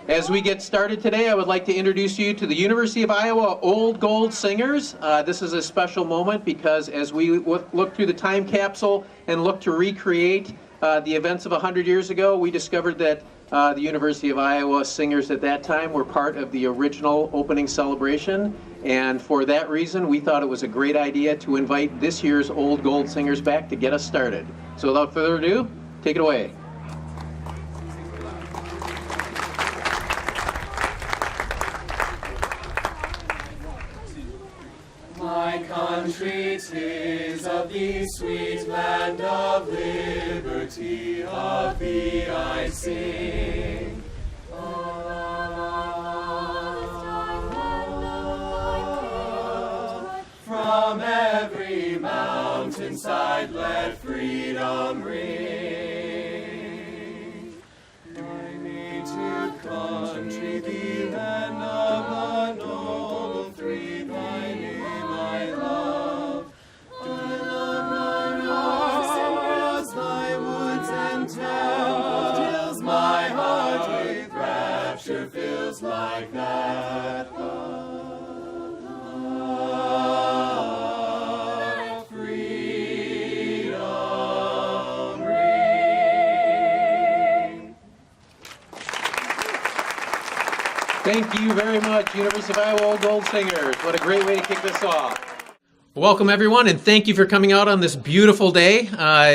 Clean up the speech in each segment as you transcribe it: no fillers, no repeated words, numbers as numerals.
As we get started today, I would like to introduce you to the University of Iowa Old Gold Singers. This is a special moment because as we look through the time capsule and look to recreate the events of 100 years ago, we discovered that the University of Iowa singers at that time were part of the original opening celebration. And for that reason, we thought it was a great idea to invite this year's Old Gold Singers back to get us started. So without further ado, take it away. My country, 'tis of thee, sweet land of liberty, of thee I sing. From every mountainside let freedom ring. My native country, the land of the noble three, thy name I love. I love thy woods and daffodils, my heart with rapture fills like that of freedom ring. Thank you very much, University of Iowa Old Gold Singers. What a great way to kick this off. Welcome, everyone, and thank you for coming out on this beautiful day.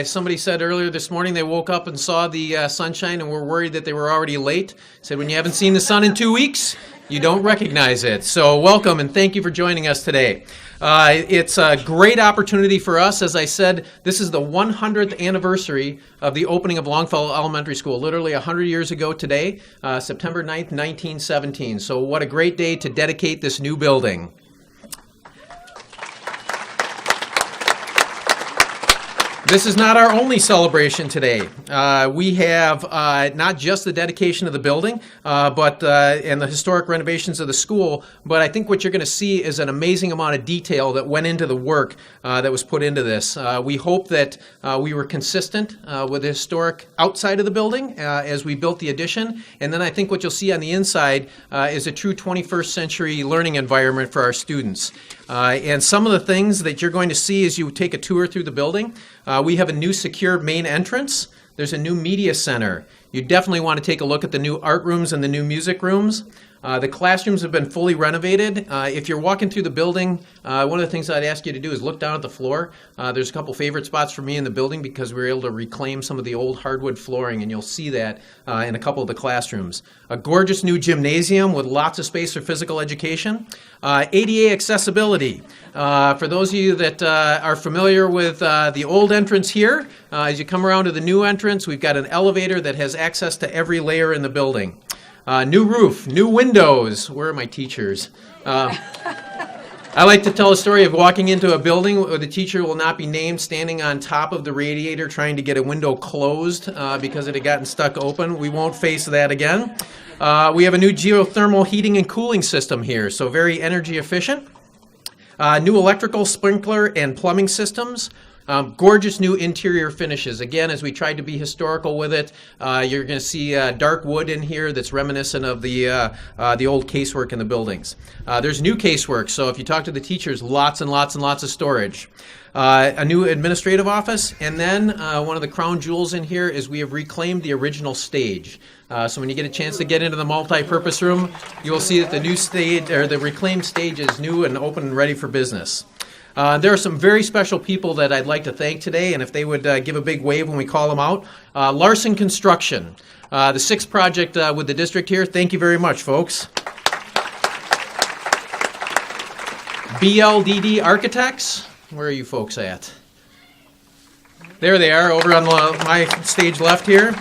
Somebody said earlier this morning they woke up and saw the sunshine and were worried that they were already late. Said when you haven't seen the sun in 2 weeks, you don't recognize it. So welcome, and thank you for joining us today. It's a great opportunity for us. As I said, this is the 100th anniversary of the opening of Longfellow Elementary School, literally 100 years ago today, September 9th, 1917. So what a great day to dedicate this new building. This is not our only celebration today. We have not just the dedication of the building, but and the historic renovations of the school, but I think what you're going to see is an amazing amount of detail that went into the work that was put into this. We hope that we were consistent with the historic outside of the building as we built the addition, and then I think what you'll see on the inside is a true 21st century learning environment for our students. And some of the things that you're going to see as you take a tour through the building, we have a new secure main entrance. There's a new media center. You definitely want to take a look at the new art rooms and the new music rooms. The classrooms have been fully renovated. If you're walking through the building, one of the things I'd ask you to do is look down at the floor. There's a couple favorite spots for me in the building because we were able to reclaim some of the old hardwood flooring, and you'll see that in a couple of the classrooms. A gorgeous new gymnasium with lots of space for physical education. ADA accessibility. For those of you that are familiar with the old entrance here, as you come around to the new entrance, we've got an elevator that has access to every layer in the building. New roof, new windows. Where are my teachers? I like to tell a story of walking into a building where the teacher will not be named standing on top of the radiator trying to get a window closed because it had gotten stuck open. We won't face that again. We have a new geothermal heating and cooling system here, so very energy efficient. New electrical, sprinkler, and plumbing systems. Gorgeous new interior finishes. Again, as we tried to be historical with it, you're going to see dark wood in here that's reminiscent of the old casework in the buildings. There's new casework, so if you talk to the teachers, lots and lots and lots of storage. A new administrative office, and then one of the crown jewels in here is we have reclaimed the original stage. So when you get a chance to get into the multi-purpose room, you will see that the new stage, or the reclaimed stage, is new and open and ready for business. There are some very special people that I'd like to thank today, and if they would give a big wave when we call them out. Larsen Construction, the sixth project with the district here. Thank you very much, folks. BLDD Architects, where are you folks at? There they are, over on my stage left here.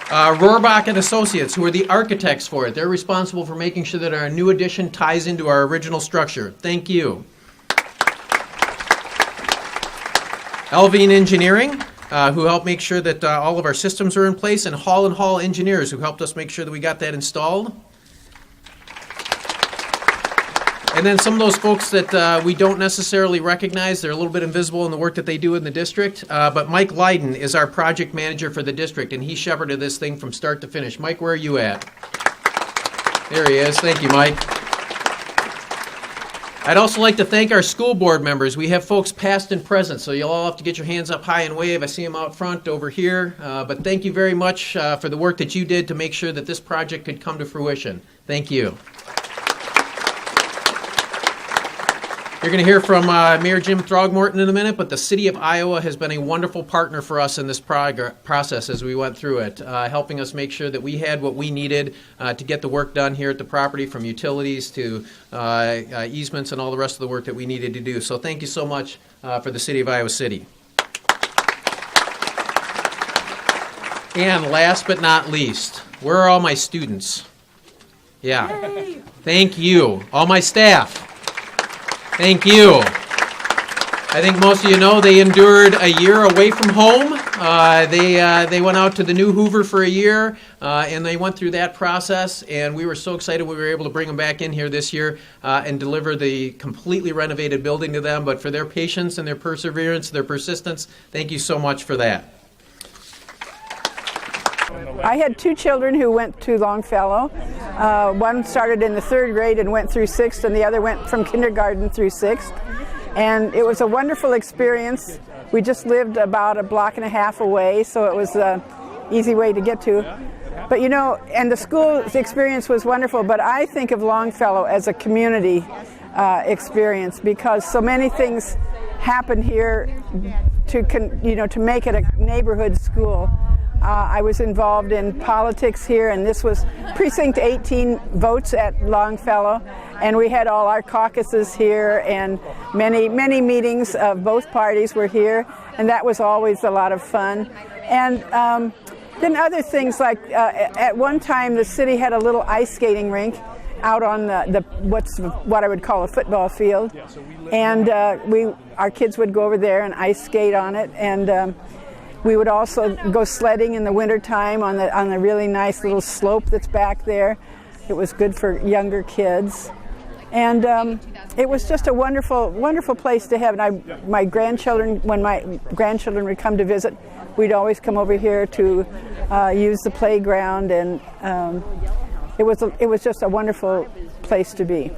Rohrbach and Associates, who are the architects for it. They're responsible for making sure that our new addition ties into our original structure. Thank you. Elvine Engineering, who helped make sure that all of our systems are in place, and Hall Engineers, who helped us make sure that we got that installed. And then some of those folks that we don't necessarily recognize, they're a little bit invisible in the work that they do in the district, but Mike Lydon is our project manager for the district, and he shepherded this thing from start to finish. Mike, where are you at? There he is. Thank you, Mike. I'd also like to thank our school board members. We have folks past and present, so you'll all have to get your hands up high and wave. I see them out front over here. But thank you very much for the work that you did to make sure that this project could come to fruition. Thank you. You're going to hear from Mayor Jim Throgmorton in a minute, but the City of Iowa has been a wonderful partner for us in this process as we went through it, helping us make sure that we had what we needed to get the work done here at the property, from utilities to easements and all the rest of the work that we needed to do. So thank you so much for the City of Iowa City. And last but not least, where are all my students? Yeah. Yay. Thank you. All my staff. Thank you. I think most of you know they endured a year away from home. They went out to the new Hoover for a year, and they went through that process, and we were so excited we were able to bring them back in here this year and deliver the completely renovated building to them. But for their patience and their perseverance, their persistence, thank you so much for that. I had two children who went to Longfellow. One started in the 3rd grade and went through 6th, and the other went from kindergarten through 6th. And it was a wonderful experience. We just lived about a block and a half away, so it was an easy way to get to. But you know, and the school's experience was wonderful, but I think of Longfellow as a community experience, because so many things happen here to make it a neighborhood school. I was involved in politics here, and this was Precinct 18 votes at Longfellow, and we had all our caucuses here, and many meetings of both parties were here, and that was always a lot of fun. And then other things like at one time the city had a little ice skating rink out on what I would call a football field, and our kids would go over there and ice skate on it, and we would also go sledding in the wintertime on the really nice little slope that's back there. It was good for younger kids. And it was just a wonderful, wonderful place to have. And my grandchildren, when my grandchildren would come to visit, we'd always come over here to use the playground, and it was just a wonderful place to be.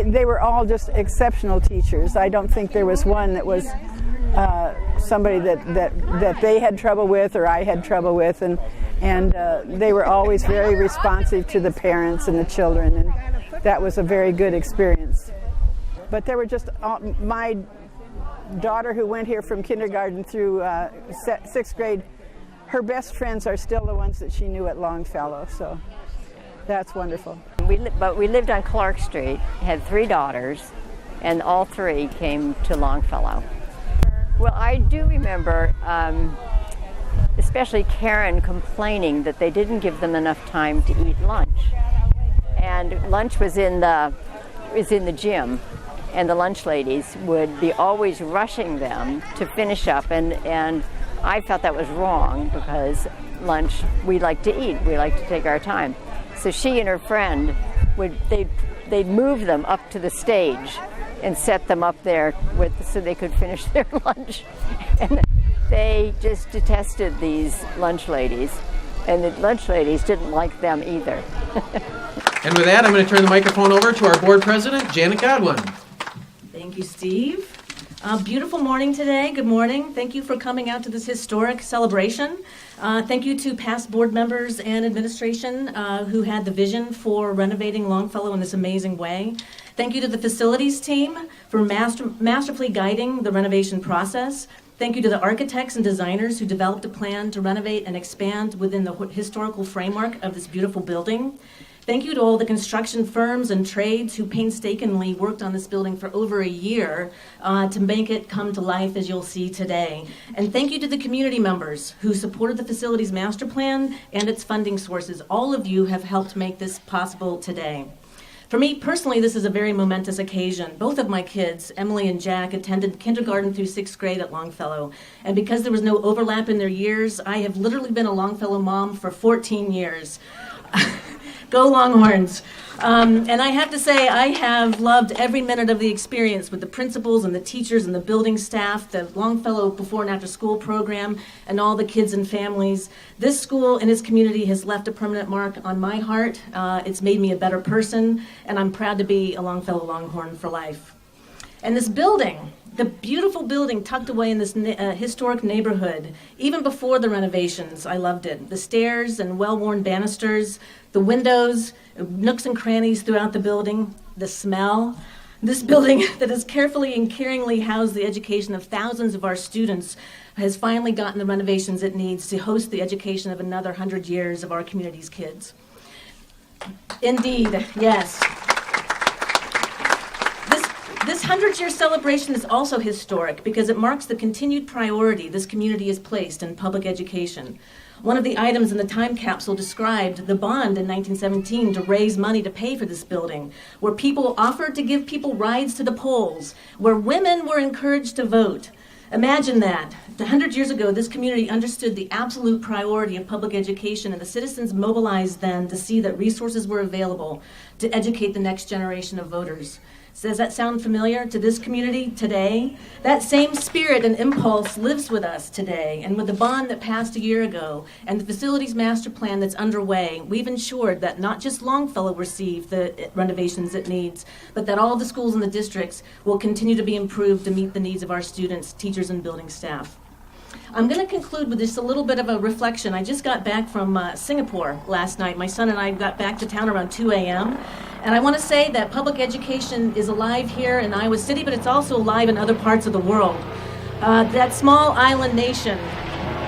They were all just exceptional teachers. I don't think there was one that was somebody that they had trouble with or I had trouble with, and they were always very responsive to the parents and the children, and that was a very good experience. But there were just my daughter, who went here from kindergarten through 6th grade, her best friends are still the ones that she knew at Longfellow, so that's wonderful. But we lived on Clark Street, had 3 daughters, and all 3 came to Longfellow. Well, I do remember especially Karen complaining that they didn't give them enough time to eat lunch. And lunch was in the gym, and the lunch ladies would be always rushing them to finish up, and I felt that was wrong, because lunch, we like to eat, we like to take our time. So she and her friend they'd move them up to the stage and set them up there so they could finish their lunch. And they just detested these lunch ladies, and the lunch ladies didn't like them either. And with that, I'm going to turn the microphone over to our board president, Janet Godwin. Thank you, Steve. Beautiful morning today. Good morning. Thank you for coming out to this historic celebration. Thank you to past board members and administration who had the vision for renovating Longfellow in this amazing way. Thank you to the facilities team for masterfully guiding the renovation process. Thank you to the architects and designers who developed a plan to renovate and expand within the historical framework of this beautiful building. Thank you to all the construction firms and trades who painstakingly worked on this building for over a year to make it come to life as you'll see today. And thank you to the community members who supported the facilities master plan and its funding sources. All of you have helped make this possible today. For me personally, this is a very momentous occasion. Both of my kids, Emily and Jack, attended kindergarten through 6th grade at Longfellow. And because there was no overlap in their years, I have literally been a Longfellow mom for 14 years. Go Longhorns. And I have to say, I have loved every minute of the experience with the principals and the teachers and the building staff, the Longfellow Before and After School program, and all the kids and families. This school and its community has left a permanent mark on my heart. It's made me a better person, and I'm proud to be a Longfellow Longhorn for life. And this building, the beautiful building tucked away in this historic neighborhood, even before the renovations, I loved it. The stairs and well-worn banisters, the windows, nooks and crannies throughout the building, the smell. This building that has carefully and caringly housed the education of thousands of our students has finally gotten the renovations it needs to host the education of another 100 years of our community's kids. Indeed, yes. This 100-year celebration is also historic because it marks the continued priority this community has placed in public education. One of the items in the time capsule described the bond in 1917 to raise money to pay for this building, where people offered to give people rides to the polls, where women were encouraged to vote. Imagine that. 100 years ago, this community understood the absolute priority of public education, and the citizens mobilized then to see that resources were available to educate the next generation of voters. Does that sound familiar to this community today? That same spirit and impulse lives with us today, and with the bond that passed a year ago and the facilities master plan that's underway, we've ensured that not just Longfellow receive the renovations it needs, but that all the schools in the districts will continue to be improved to meet the needs of our students, teachers, and building staff. I'm going to conclude with just a little bit of a reflection. I just got back from Singapore last night. My son and I got back to town around 2 a.m. And I want to say that public education is alive here in Iowa City, but it's also alive in other parts of the world. That small island nation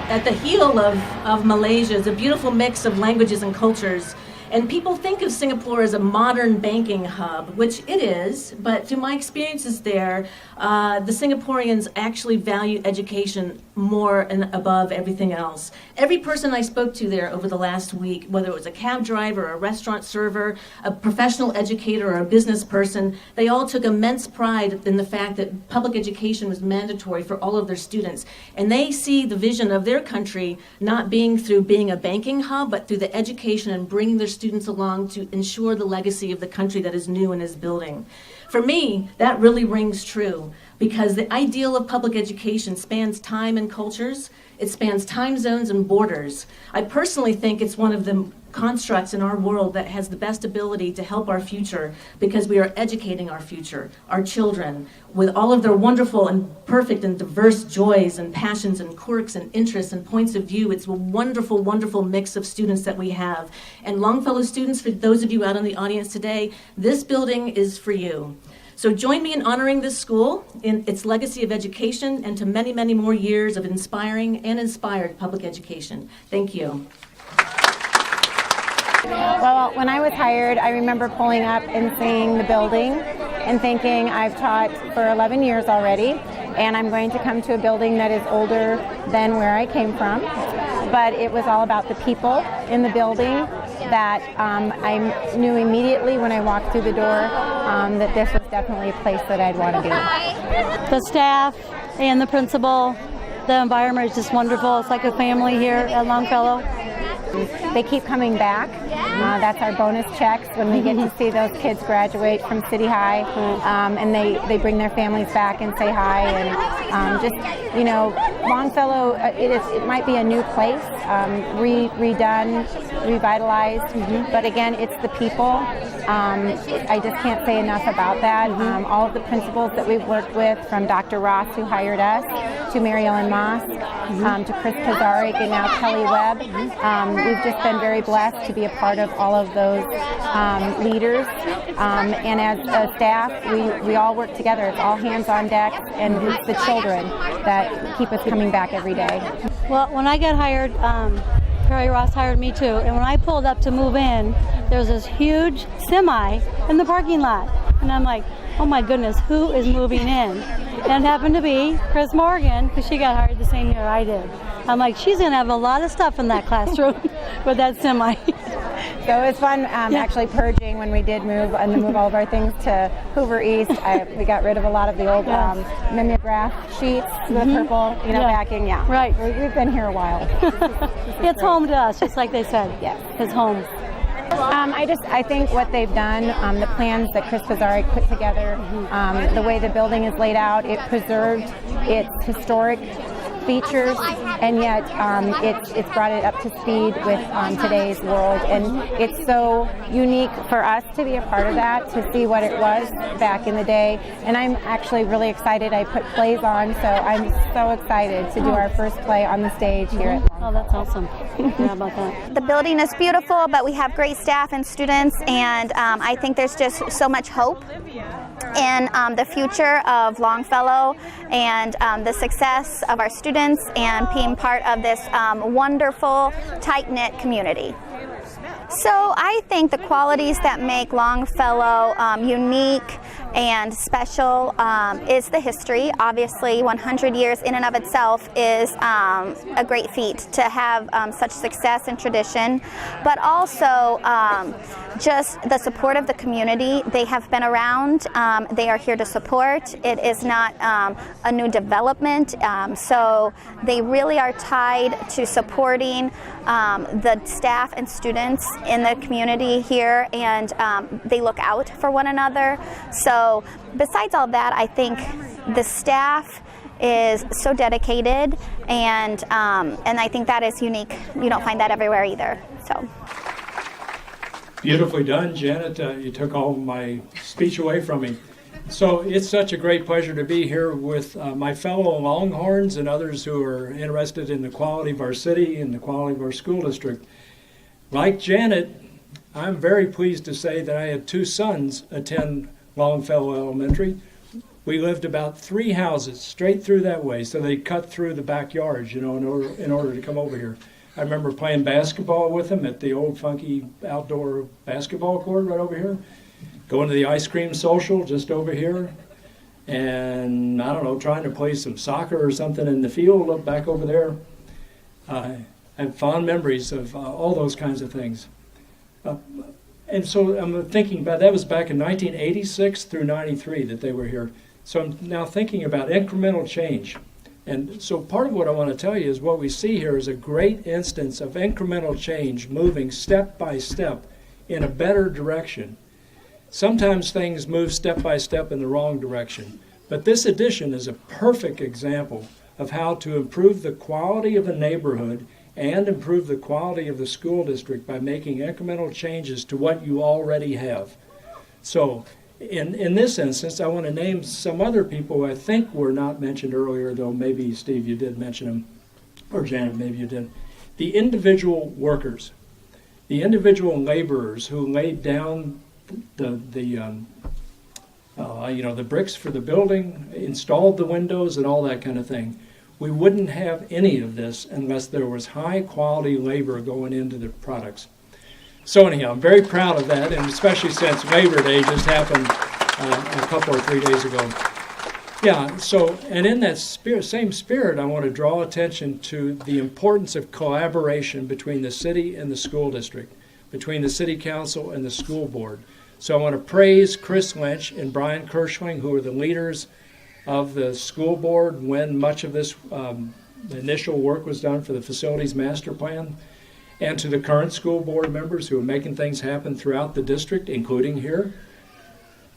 at the heel of Malaysia is a beautiful mix of languages and cultures. And people think of Singapore as a modern banking hub, which it is, but through my experiences there, the Singaporeans actually value education more and above everything else. Every person I spoke to there over the last week, whether it was a cab driver, a restaurant server, a professional educator, or a business person, they all took immense pride in the fact that public education was mandatory for all of their students. And they see the vision of their country not being through being a banking hub, but through the education and bringing their students along to ensure the legacy of the country that is new and is building. For me, that really rings true, because the ideal of public education spans time and cultures. It spans time zones and borders. I personally think it's one of the constructs in our world that has the best ability to help our future, because we are educating our future, our children, with all of their wonderful and perfect and diverse joys and passions and quirks and interests and points of view. It's a wonderful, wonderful mix of students that we have. And Longfellow students, for those of you out in the audience today, this building is for you. So join me in honoring this school in its legacy of education and to many, many more years of inspiring and inspired public education. Thank you. Well, when I was hired, I remember pulling up and seeing the building and thinking, I've taught for 11 years already, and I'm going to come to a building that is older than where I came from. But it was all about the people in the building that I knew immediately when I walked through the door that this was definitely a place that I'd want to be. The staff and the principal, the environment is just wonderful. It's like a family here at Longfellow. They keep coming back. That's our bonus checks when we get to see those kids graduate from City High, and they bring their families back and say hi. And just, you know, Longfellow, it might be a new place, redone, revitalized, but again, it's the people. I just can't say enough about that. All of the principals that we've worked with, from Dr. Ross, who hired us, to Mary Ellen Moss, to Chris Pizarnik, and now Kelly Webb. We've just been very blessed to be a part of all of those leaders. And as a staff, we all work together. It's all hands on deck, and it's the children that keep us coming back every day. Well, when I got hired, Perry Ross hired me too, and when I pulled up to move in, there was this huge semi in the parking lot. And I'm like, oh my goodness, who is moving in? And it happened to be Chris Morgan, because she got hired the same year I did. I'm like, she's going to have a lot of stuff in that classroom with that semi. So it was fun actually purging when we did move all of our things to Hoover East. We got rid of a lot of the old mimeograph sheets, the purple, backing. Yeah, right. We've been here a while. It's home to us, just like they said. Yes, it's home. I think what they've done, the plans that Chris Pizarro put together, the way the building is laid out, it preserved its historic features, and yet it's brought it up to speed with today's world, and it's so unique for us to be a part of that, to see what it was back in the day. And I'm actually really excited. I put plays on, so I'm so excited to do our first play on the stage here at Longfellow. Oh, that's awesome. How about that? The building is beautiful, but we have great staff and students, and I think there's just so much hope in the future of Longfellow and the success of our students and being part of this wonderful, tight-knit community. So I think the qualities that make Longfellow unique and special is the history. Obviously, 100 years in and of itself is a great feat to have such success and tradition, but also just the support of the community. They have been around. They are here to support. It is not a new development, so they really are tied to supporting the staff and students in the community here, and they look out for one another. So besides all that, I think the staff is so dedicated, and I think that is unique. You don't find that everywhere either. So. Beautifully done, Janet. You took all my speech away from me. So it's such a great pleasure to be here with my fellow Longhorns and others who are interested in the quality of our city and the quality of our school district. Like Janet, I'm very pleased to say that I had 2 sons attend Longfellow Elementary. We lived about 3 houses straight through that way, so they cut through the backyards, in order to come over here. I remember playing basketball with them at the old funky outdoor basketball court right over here, going to the ice cream social just over here, and I don't know, trying to play some soccer or something in the field up back over there. I have fond memories of all those kinds of things. And so I'm thinking about, that was back in 1986 through 93 that they were here. So I'm now thinking about incremental change. And so part of what I want to tell you is what we see here is a great instance of incremental change, moving step by step in a better direction. Sometimes things move step by step in the wrong direction, but this addition is a perfect example of how to improve the quality of a neighborhood and improve the quality of the school district by making incremental changes to what you already have. So in this instance, I want to name some other people who I think were not mentioned earlier, though maybe, Steve, you did mention them, or Janet, maybe you did. The individual workers, the individual laborers who laid down the bricks for the building, installed the windows and all that kind of thing. We wouldn't have any of this unless there was high quality labor going into the products. So anyhow, I'm very proud of that, and especially since Labor Day just happened a couple or 3 days ago. Yeah, so, and in that same spirit, I want to draw attention to the importance of collaboration between the city and the school district, between the city council and the school board. So I want to praise Chris Lynch and Brian Kirschling, who are the leaders of the school board when much of this initial work was done for the facilities master plan, and to the current school board members who are making things happen throughout the district, including here,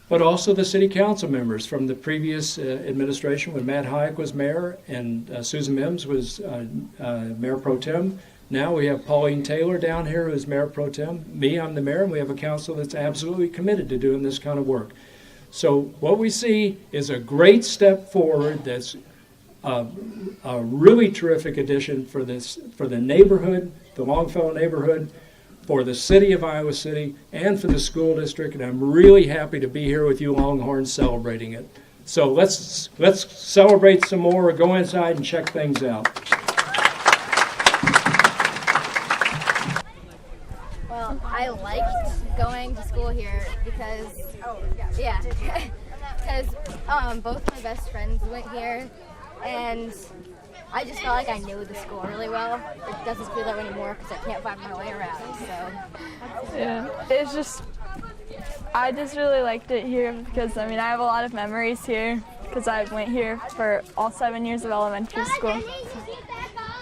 but also the city council members from the previous administration when Matt Hayek was mayor and Susan Mims was mayor pro tem. Now we have Pauline Taylor down here who's mayor pro tem. Me, I'm the mayor, and we have a council that's absolutely committed to doing this kind of work. So what we see is a great step forward that's a really terrific addition for the neighborhood, the Longfellow neighborhood, for the city of Iowa City, and for the school district, and I'm really happy to be here with you Longhorns celebrating it. So let's celebrate some more, go inside and check things out. Well, I liked going to school here because, both my best friends went here, and I just felt like I knew the school really well. It doesn't feel that way anymore because I can't find my way around, so. Yeah, I just really liked it here because, I have a lot of memories here because I went here for all 7 years of elementary school.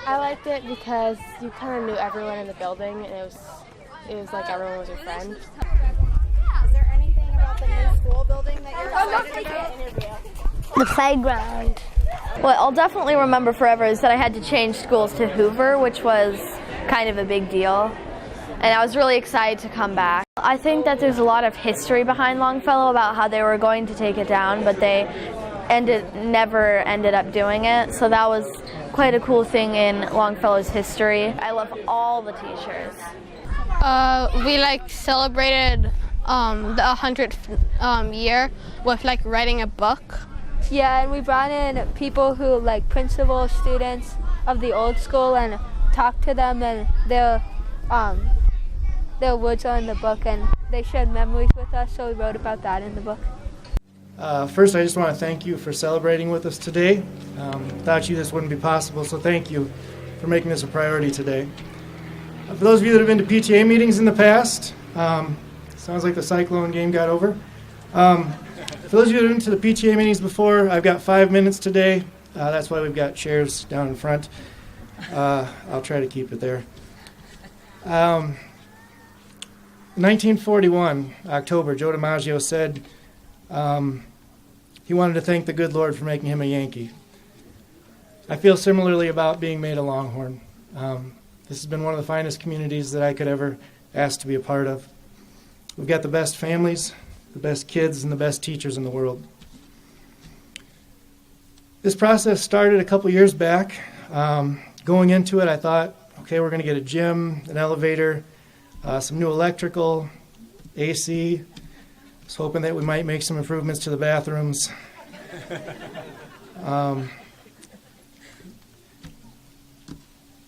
I liked it because you kind of knew everyone in the building, and it was it was like everyone was your friend. Is there anything about the new school building that you're excited about? The playground. What I'll definitely remember forever is that I had to change schools to Hoover, which was kind of a big deal. And I was really excited to come back. I think that there's a lot of history behind Longfellow about how they were going to take it down, but they never ended up doing it. So that was quite a cool thing in Longfellow's history. I love all the teachers. We like celebrated the 100th year with like writing a book. Yeah, and we brought in people who like principal students of the old school and talked to them, and their words are in the book, and they shared memories with us, so we wrote about that in the book. First, I just want to thank you for celebrating with us today. Without you, this wouldn't be possible, so thank you for making this a priority today. For those of you that have been to PTA meetings in the past, sounds like the Cyclone game got over. For those of you that have been to the PTA meetings before, I've got 5 minutes today. That's why we've got chairs down in front. I'll try to keep it there. 1941, October, Joe DiMaggio said he wanted to thank the good Lord for making him a Yankee. I feel similarly about being made a Longhorn. This has been one of the finest communities that I could ever ask to be a part of. We've got the best families, the best kids, and the best teachers in the world. This process started a couple years back. Going into it, I thought, okay, we're going to get a gym, an elevator, some new electrical, AC. I was hoping that we might make some improvements to the bathrooms.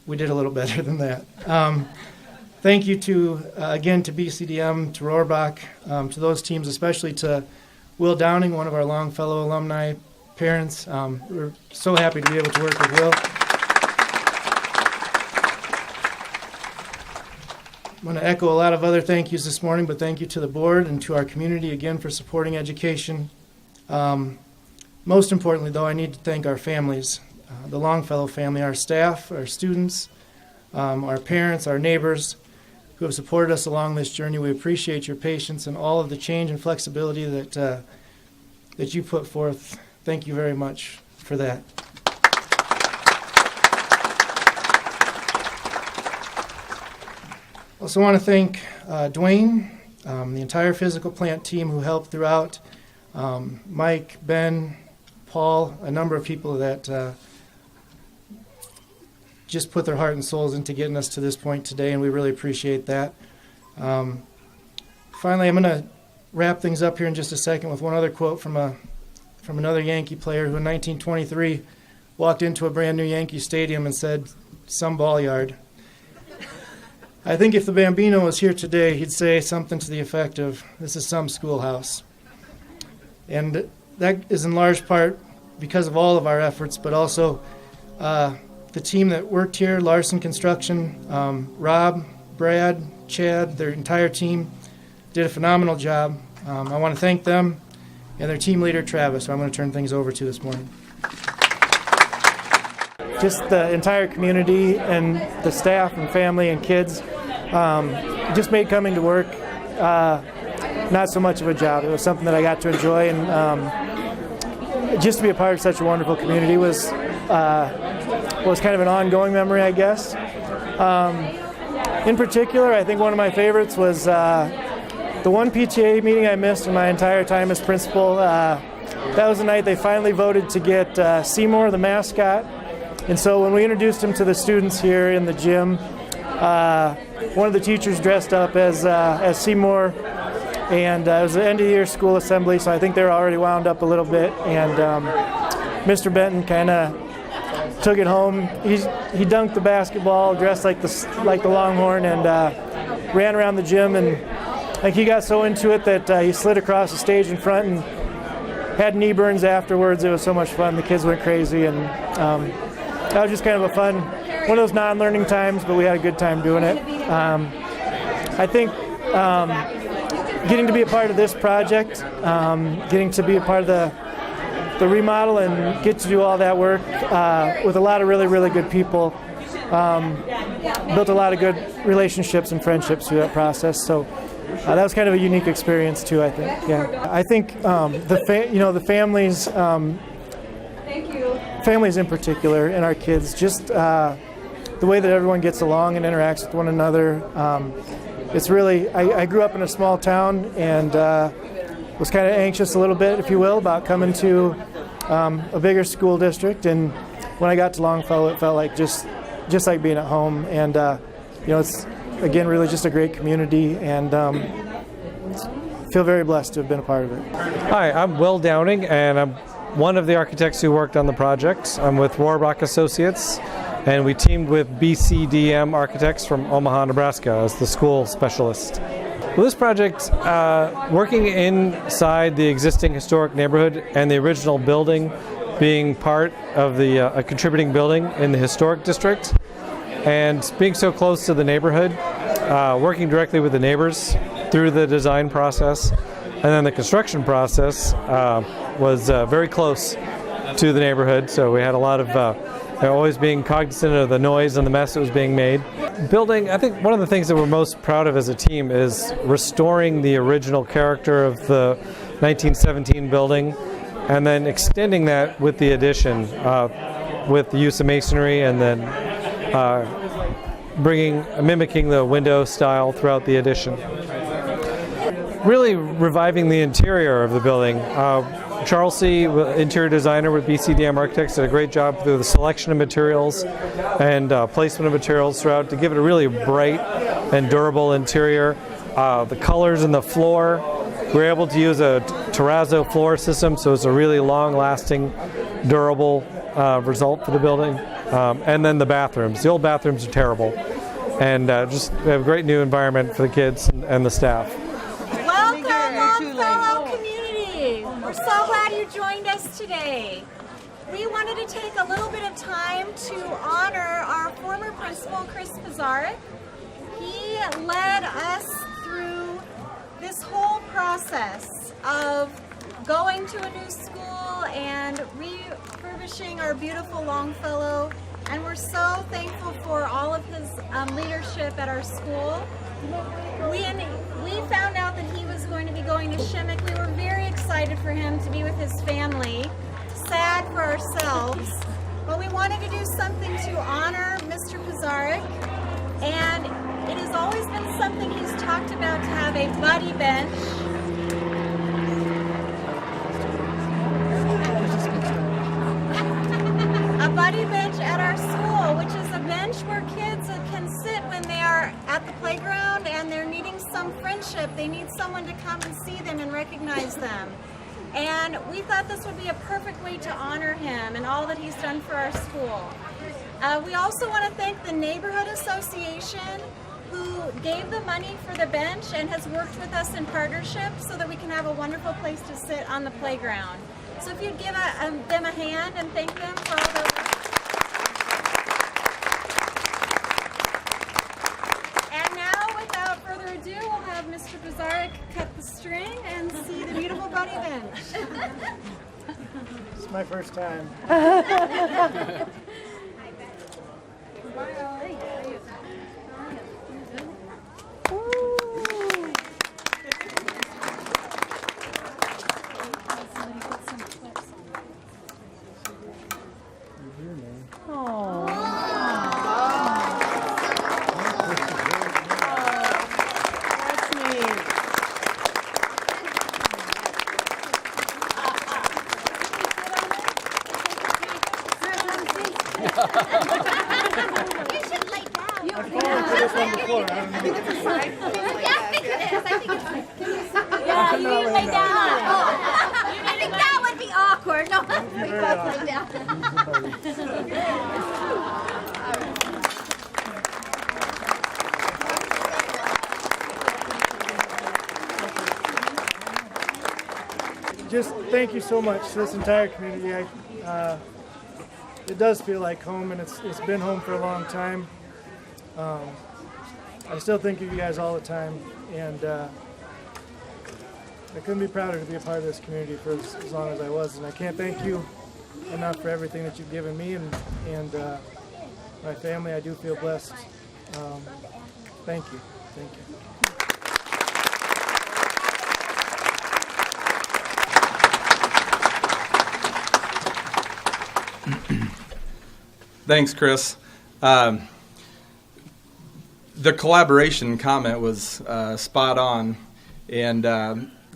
We did a little better than that. Thank you again to BCDM, to Rohrbach, to those teams, especially to Will Downing, one of our Longfellow alumni parents. We're so happy to be able to work with Will. I'm going to echo a lot of other thank yous this morning, but thank you to the board and to our community again for supporting education. Most importantly, though, I need to thank our families, the Longfellow family, our staff, our students, our parents, our neighbors who have supported us along this journey. We appreciate your patience and all of the change and flexibility that you put forth. Thank you very much for that. Also want to thank Dwayne, the entire physical plant team who helped throughout, Mike, Ben, Paul, a number of people that just put their heart and souls into getting us to this point today, and we really appreciate that. Finally, I'm going to wrap things up here in just a second with one other quote from another Yankee player who in 1923 walked into a brand new Yankee stadium and said, "Some ball yard." I think if the Bambino was here today, he'd say something to the effect of, "This is some schoolhouse." And that is in large part because of all of our efforts, but also the team that worked here, Larsen Construction, Rob, Brad, Chad, their entire team did a phenomenal job. I want to thank them and their team leader, Travis, who I'm going to turn things over to this morning. Just the entire community and the staff and family and kids just made coming to work not so much of a job. It was something that I got to enjoy, and just to be a part of such a wonderful community was kind of an ongoing memory, I guess. In particular, I think one of my favorites was the one PTA meeting I missed in my entire time as principal. That was the night they finally voted to get Seymour, the mascot. And so when we introduced him to the students here in the gym, one of the teachers dressed up as Seymour, and it was the end of the year school assembly, so I think they were already wound up a little bit. And Mr. Benton kind of took it home. He dunked the basketball, dressed like the Longhorn, and ran around the gym. And like he got so into it that he slid across the stage in front and had knee burns afterwards. It was so much fun. The kids went crazy, and that was just kind of one of those non-learning times, but we had a good time doing it. I think getting to be a part of this project, getting to be a part of the remodel and get to do all that work with a lot of really, really good people built a lot of good relationships and friendships through that process. So that was kind of a unique experience too, I think. Yeah, I think the families, families in particular, and our kids, just the way that everyone gets along and interacts with one another. It's really, I grew up in a small town and was kind of anxious a little bit, if you will, about coming to a bigger school district. And when I got to Longfellow, it felt like just like being at home. And it's again really just a great community, and feel very blessed to have been a part of it. Hi, I'm Will Downing, and I'm one of the architects who worked on the project. I'm with Rohrbach Associates, and we teamed with BCDM Architects from Omaha, Nebraska as the school specialist. Well, this project, working inside the existing historic neighborhood and the original building being part of the a contributing building in the historic district, and being so close to the neighborhood, working directly with the neighbors through the design process, and then the construction process was very close to the neighborhood, so we had a lot of always being cognizant of the noise and the mess that was being made. Building, I think one of the things that we're most proud of as a team is restoring the original character of the 1917 building, and then extending that with the addition, with the use of masonry, and then mimicking the window style throughout the addition. Really reviving the interior of the building. Charles C., interior designer with BCDM Architects, did a great job through the selection of materials and placement of materials throughout to give it a really bright and durable interior. The colors in the floor, we were able to use a terrazzo floor system, so it's a really long-lasting, durable result for the building. And then the bathrooms. The old bathrooms are terrible. And just we have a great new environment for the kids and the staff. Welcome, Longfellow community. We're so glad you joined us today. We wanted to take a little bit of time to honor our former principal, Chris Pizarnik. He led us through this whole process of going to a new school and refurbishing our beautiful Longfellow, and we're so thankful for all of his leadership at our school. We found out that he was going to be going to Shimmick. We were very excited for him to be with his family, sad for ourselves, but we wanted to do something to honor Mr. Pizarnik, and it has always been something he's talked about, to have a buddy bench. A buddy bench at our school, which is a bench where kids can sit when they are at the playground and they're needing some friendship. They need someone to come and see them and recognize them. And we thought this would be a perfect way to honor him and all that he's done for our school. We also want to thank the Neighborhood Association, who gave the money for the bench and has worked with us in partnership so that we can have a wonderful place to sit on the playground. So if you'd give them a hand and thank them for all their work. And now, without further ado, we'll have Mr. Pizarnik cut the string and see the beautiful buddy bench. It's my first time. Just thank you so much to this entire community. It does feel like home, and it's been home for a long time. I still think of you guys all the time, and I couldn't be prouder to be a part of this community for as long as I was, and I can't thank you enough for everything that you've given me and my family. I do feel blessed Thank you. Thank you. Thanks, Chris. The collaboration comment was spot on, and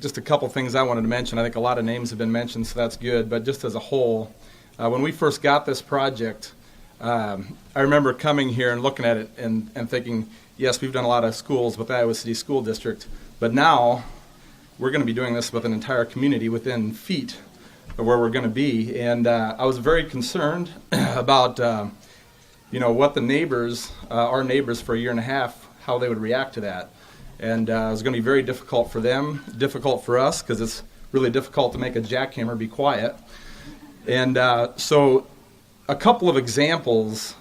just a couple things I wanted to mention. I think a lot of names have been mentioned, so that's good, but just as a whole, when we first got this project, I remember coming here and looking at it and thinking, yes, we've done a lot of schools with the Iowa City School District, but now we're going to be doing this with an entire community within feet of where we're going to be. And I was very concerned about what the neighbors, our neighbors for a year and a half, how they would react to that. And it was going to be very difficult for them, difficult for us, because it's really difficult to make a jackhammer be quiet. And so a couple of examples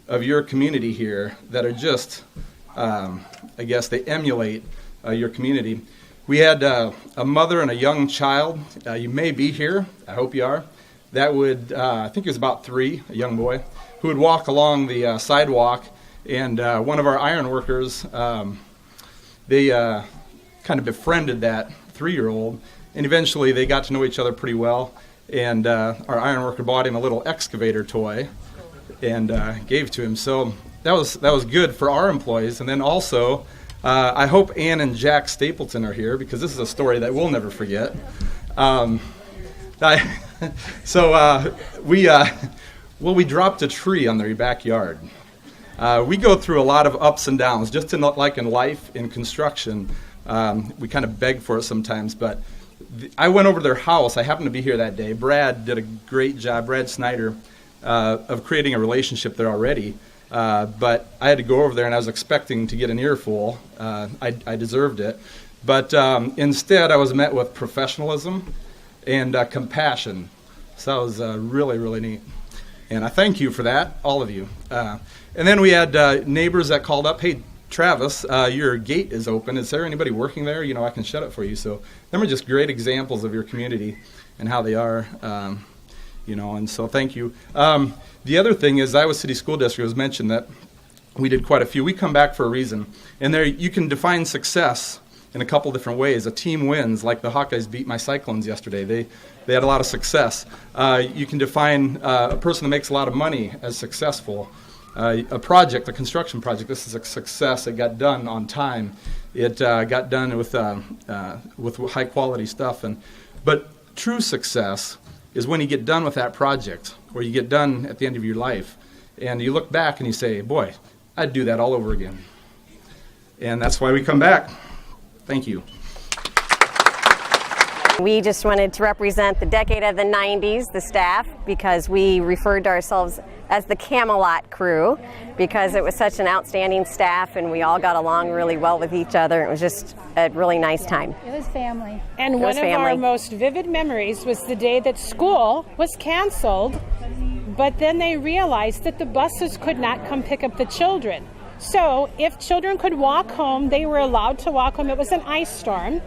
of your community here that are just, I guess they emulate your community. We had a mother and a young child. You may be here. I hope you are. That would, I think he was about 3, a young boy, who would walk along the sidewalk, and one of our iron workers, they kind of befriended that 3-year-old, and eventually they got to know each other pretty well. And our iron worker bought him a little excavator toy and gave to him. So that was good for our employees. And then also, I hope Ann and Jack Stapleton are here, because this is a story that we'll never forget. We dropped a tree on their backyard. We go through a lot of ups and downs, just like in life, in construction. We kind of beg for it sometimes, but I went over to their house. I happened to be here that day. Brad did a great job, Brad Snyder, of creating a relationship there already. But I had to go over there, and I was expecting to get an earful. I deserved it. But instead, I was met with professionalism and compassion. So that was really, really neat. And I thank you for that, all of you. And then we had neighbors that called up, hey, Travis, your gate is open. Is there anybody working there? I can shut it for you. So them are just great examples of your community and how they are, and so thank you. The other thing is Iowa City School District was mentioned that we did quite a few. We come back for a reason. And there you can define success in a couple different ways. A team wins, like the Hawkeyes beat my Cyclones yesterday. They had a lot of success. You can define a person that makes a lot of money as successful. A project, a construction project, this is a success. It got done on time. It got done with high quality stuff. But true success is when you get done with that project, or you get done at the end of your life, and you look back and you say, boy, I'd do that all over again. And that's why we come back. Thank you. We just wanted to represent the decade of the 90s, the staff, because we referred to ourselves as the Camelot crew, because it was such an outstanding staff and we all got along really well with each other. It was just a really nice time. It was family. And one of our most vivid memories was the day that school was canceled, but then they realized that the buses could not come pick up the children. So if children could walk home, they were allowed to walk home. It was an ice storm.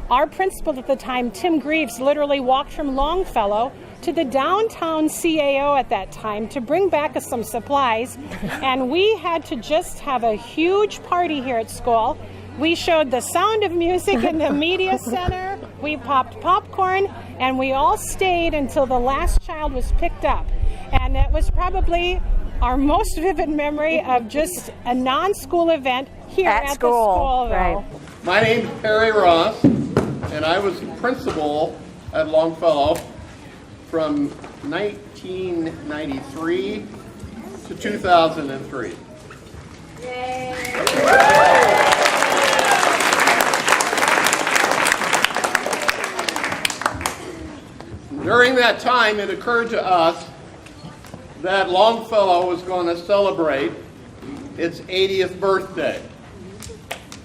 Our principal at the time, Tim Greaves, literally walked from Longfellow to the downtown CAO at that time to bring back us some supplies. And we had to just have a huge party here at school. We showed the Sound of Music in the media center. We popped popcorn, and we all stayed until the last child was picked up. And it was probably our most vivid memory of just a non-school event here at the school. Right. My name's Perry Ross, and I was principal at Longfellow from 1993 to 2003. During that time, it occurred to us that Longfellow was going to celebrate its 80th birthday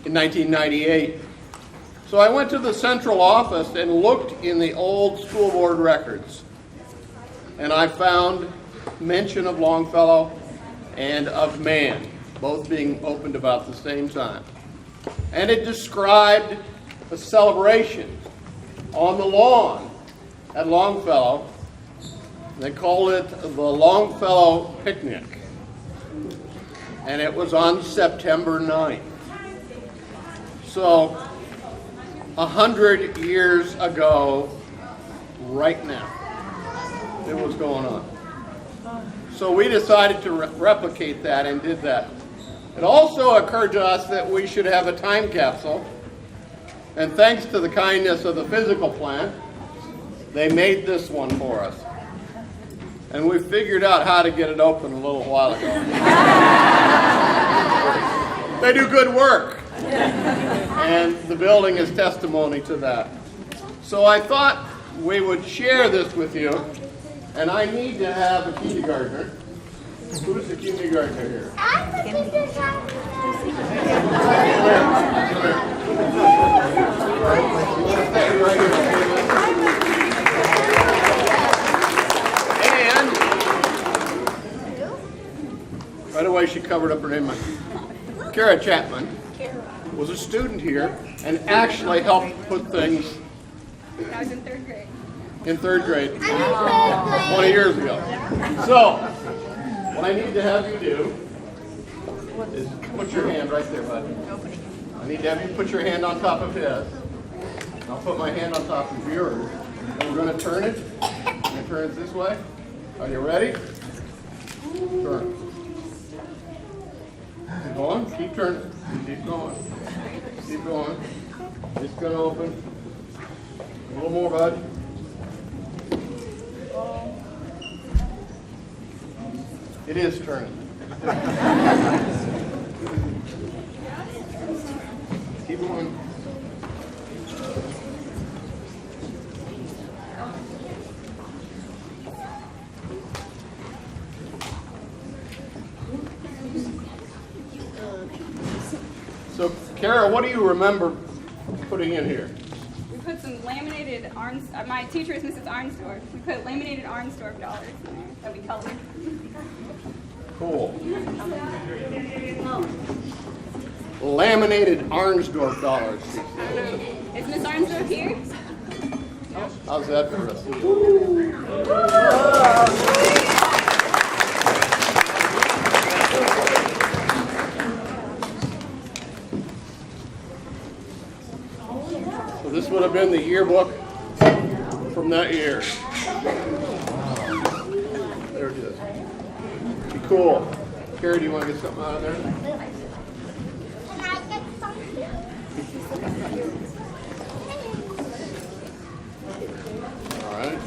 in 1998. So I went to the central office and looked in the old school board records, and I found mention of Longfellow and of Man, both being opened about the same time. And it described a celebration on the lawn at Longfellow. They called it the Longfellow Picnic. and it was on September 9th. So 100 years ago, right now, it was going on. So we decided to replicate that and did that. It also occurred to us that we should have a time capsule, and thanks to the kindness of the physical plant, they made this one for us. And we figured out how to get it open a little while ago. They do good work. And the building is testimony to that. So I thought we would share this with you. And I need to have a kindergartner. Who's the kindergartner here? I'm the kindergartner. And by the way, she covered up her name. Kara Chapman was a student here and actually helped put things. I was in 3rd grade. In 3rd grade, 20 years ago. So, what I need to have you do is put your hand right there, bud. I need to have you put your hand on top of his. I'll put my hand on top of yours. And we're going to turn it. I'm going to turn it this way. Are you ready? Turn. Keep going. Keep turning. Keep going. Keep going. It's going to open. A little more, bud. It is turning. Keep going. So, Kara, what do you remember putting in here? We put some laminated my teacher is Mrs. Arnsdorf. We put laminated Arnsdorf dollars in there that we colored. Cool. Laminated Arnsdorf dollars. Is Miss Arnsdorf here? How's that for us? So this would have been the yearbook from that year. There it is. Cool. Carrie, do you want to get something out of there? All right.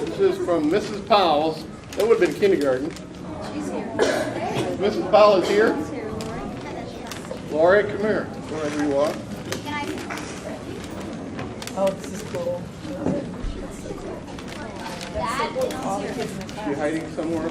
This is from Mrs. Powell's. That would have been kindergarten. She's here. Mrs. Powell is here? Lori, come here. Wherever you are. Oh, this is cool. She hiding somewhere?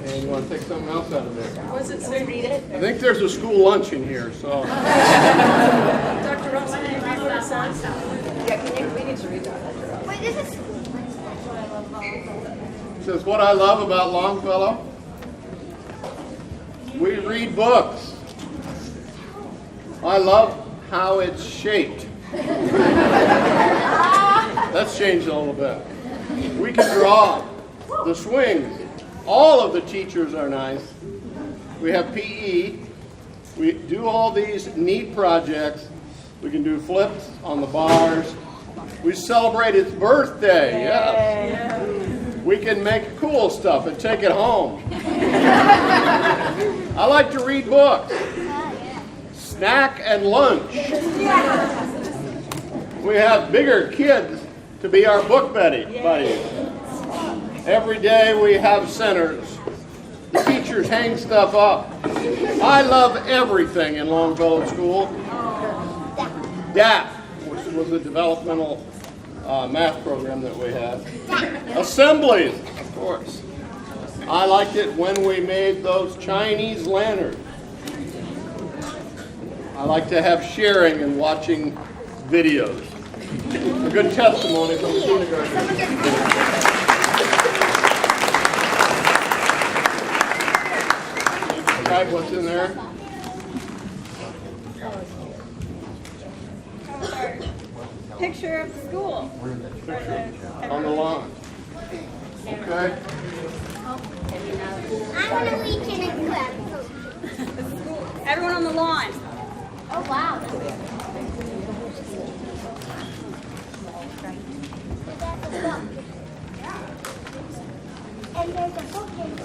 And you want to take something else out of there? What's it say? Read it. I think there's a school lunch in here, so. Dr. Ross, can you read what it says? Yeah, we need to read that. Wait, this is. It says, what I love about Longfellow, we read books. I love how it's shaped. That's changed a little bit. We can draw the swings. All of the teachers are nice. We have PE. We do all these neat projects. We can do flips on the bars. We celebrate its birthday. Yes. We can make cool stuff and take it home. I like to read books. Snack and lunch. We have bigger kids to be our book buddies. Every day we have centers. The teachers hang stuff up. I love everything in Longfellow School. DAP, which was a developmental math program that we had. Assemblies, of course. I liked it when we made those Chinese lanterns. I like to have sharing and watching videos. A good testimony from the kindergarten. Right, what's in there? picture of the school. On the lawn. Okay. I want to reach in and grab. Everyone on the lawn. Oh, wow. And there's a book in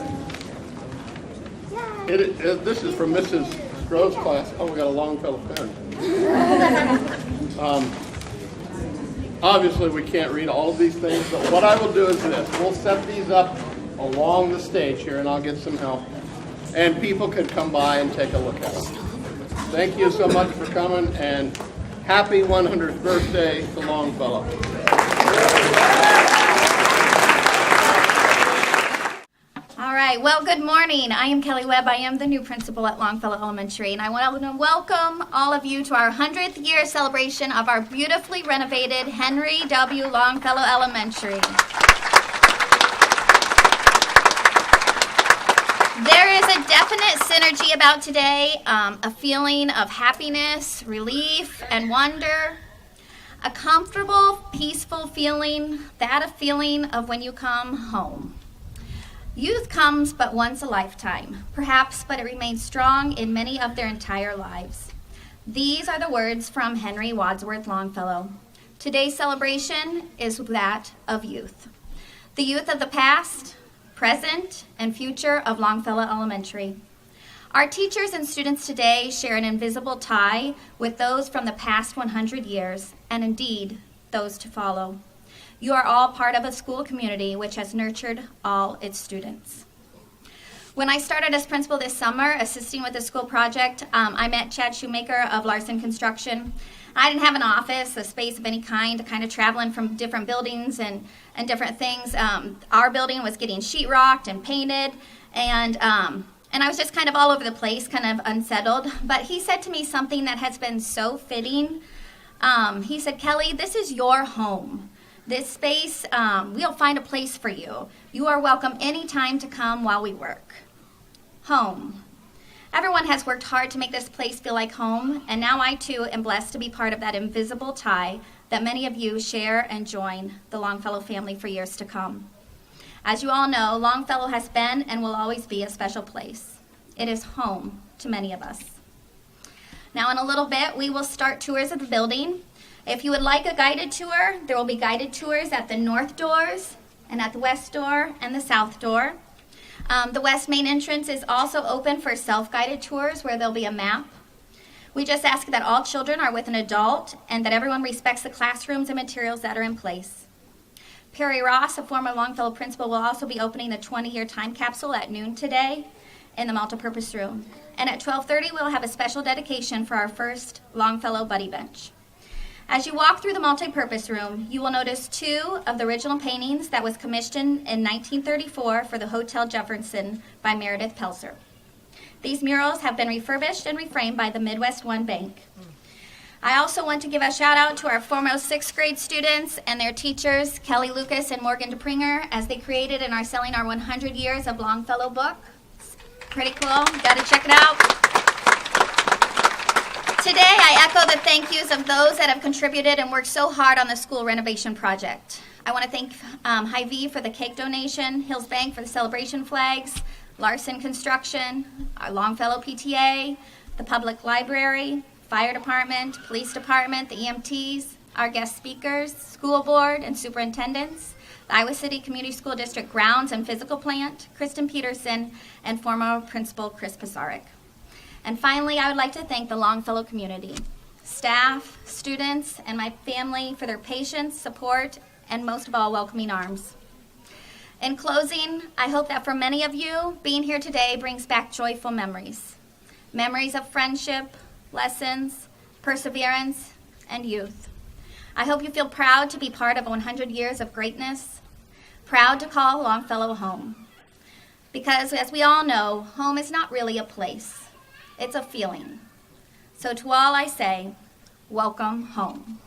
there. This is from Mrs. Grove's class. Oh, we got a Longfellow pen. Obviously, we can't read all of these things, but what I will do is this. We'll set these up along the stage here, and I'll get some help. And people can come by and take a look at them. Thank you so much for coming, and happy 100th birthday to Longfellow. All right, well, good morning. I am Kelly Webb. I am the new principal at Longfellow Elementary, and I want to welcome all of you to our 100th year celebration of our beautifully renovated Henry W. Longfellow Elementary. There is a definite synergy about today, a feeling of happiness, relief, and wonder. A comfortable, peaceful feeling, a feeling of when you come home. Youth comes but once a lifetime, perhaps, but it remains strong in many of their entire lives. These are the words from Henry Wadsworth Longfellow. Today's celebration is that of youth. The youth of the past, present, and future of Longfellow Elementary. Our teachers and students today share an invisible tie with those from the past 100 years, and indeed, those to follow. You are all part of a school community which has nurtured all its students. When I started as principal this summer, assisting with the school project, I met Chad Shoemaker of Larsen Construction. I didn't have an office, a space of any kind, kind of traveling from different buildings and different things. Our building was getting sheetrocked and painted, and I was just kind of all over the place, kind of unsettled. But he said to me something that has been so fitting. He said, "Kelly, this is your home. This space, we'll find a place for you. You are welcome anytime to come while we work." Home. Everyone has worked hard to make this place feel like home, and now I too am blessed to be part of that invisible tie that many of you share and join the Longfellow family for years to come. As you all know, Longfellow has been and will always be a special place. It is home to many of us. Now in a little bit, we will start tours of the building. If you would like a guided tour, there will be guided tours at the north doors and at the west door and the south door. The west main entrance is also open for self-guided tours where there'll be a map. We just ask that all children are with an adult and that everyone respects the classrooms and materials that are in place. Perry Ross, a former Longfellow principal, will also be opening the 20-year time capsule at noon today in the multipurpose room. And at 12:30, we'll have a special dedication for our first Longfellow Buddy Bench. As you walk through the multipurpose room, you will notice two of the original paintings that was commissioned in 1934 for the Hotel Jefferson by Meredith Pelzer. These murals have been refurbished and reframed by the Midwest One Bank. I also want to give a shout out to our foremost 6th grade students and their teachers, Kelly Lucas and Morgan DePringer, as they created and are selling our 100 Years of Longfellow book. It's pretty cool. You got to check it out. Today, I echo the thank yous of those that have contributed and worked so hard on the school renovation project. I want to thank Hy-Vee for the cake donation, Hills Bank for the celebration flags, Larsen Construction, our Longfellow PTA, the Public Library, Fire Department, Police Department, the EMTs, our guest speakers, school board and superintendents, the Iowa City Community School District Grounds and Physical Plant, Kristen Peterson, and former Principal Chris Pizarnik. And finally, I would like to thank the Longfellow community, staff, students, and my family for their patience, support, and most of all, welcoming arms. In closing, I hope that for many of you, being here today brings back joyful memories. Memories of friendship, lessons, perseverance, and youth. I hope you feel proud to be part of 100 years of greatness, proud to call Longfellow home. Because as we all know, home is not really a place. It's a feeling. So to all I say, welcome home.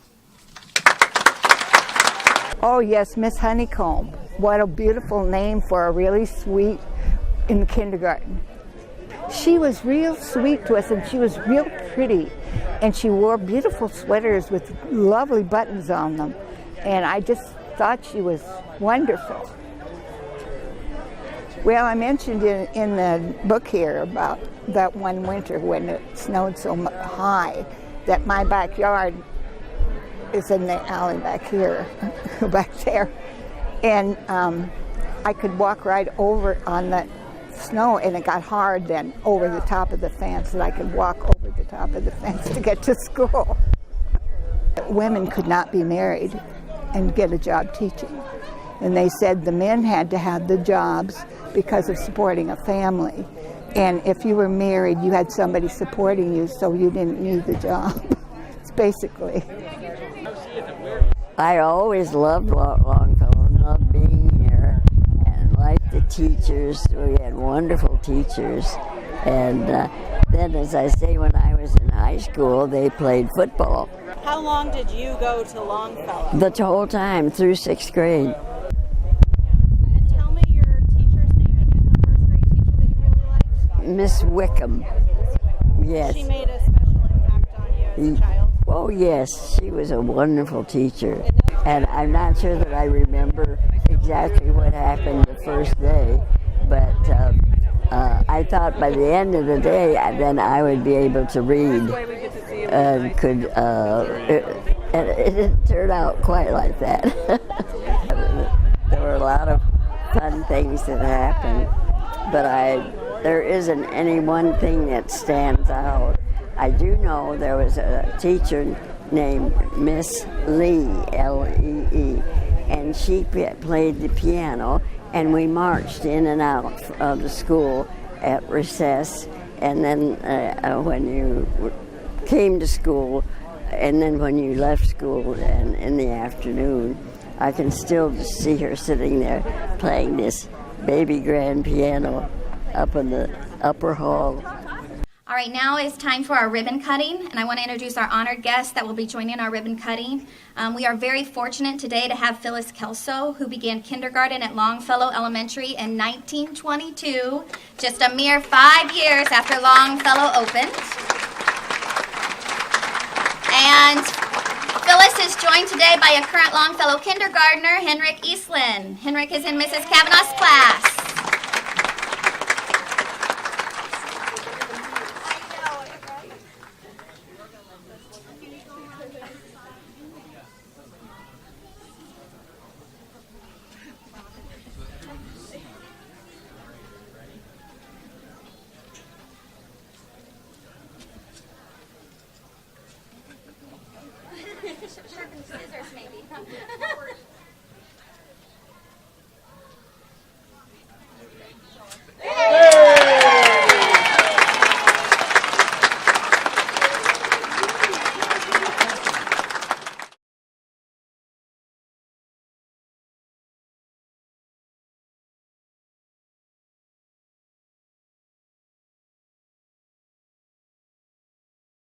Oh yes, Miss Honeycomb. What a beautiful name for a really sweet in kindergarten. She was real sweet to us and she was real pretty. And she wore beautiful sweaters with lovely buttons on them. And I just thought she was wonderful. Well, I mentioned in the book here about that one winter when it snowed so high that my backyard is in the alley back here, back there. And I could walk right over on the snow, and it got hard then over the top of the fence, and I could walk over the top of the fence to get to school. Women could not be married and get a job teaching. And they said the men had to have the jobs because of supporting a family. And if you were married, you had somebody supporting you, so you didn't need the job. It's basically. I always loved Longfellow and loved being here and liked the teachers. We had wonderful teachers. And then, as I say, when I was in high school, they played football. How long did you go to Longfellow? The whole time, through 6th grade. And tell me your teacher's name again, the first grade teacher that you really liked. Miss Wickham. Yes. She made a special impact on you as a child? Oh, yes. She was a wonderful teacher. And I'm not sure that I remember exactly what happened the first day, but I thought by the end of the day, then I would be able to read and could, and it didn't turn out quite like that. There were a lot of fun things that happened, but there isn't any one thing that stands out. I do know there was a teacher named Miss Lee, L-E-E, and she played the piano, and we marched in and out of the school at recess, and then when you came to school, and then when you left school and in the afternoon, I can still just see her sitting there playing this baby grand piano up in the upper hall. All right, now it's time for our ribbon cutting, and I want to introduce our honored guests that will be joining our ribbon cutting. We are very fortunate today to have Phyllis Kelso, who began kindergarten at Longfellow Elementary in 1922, just a mere 5 years after Longfellow opened. And Phyllis is joined today by a current Longfellow kindergartner, Henrik Eastlund. Henrik is in Mrs. Kavanaugh's class.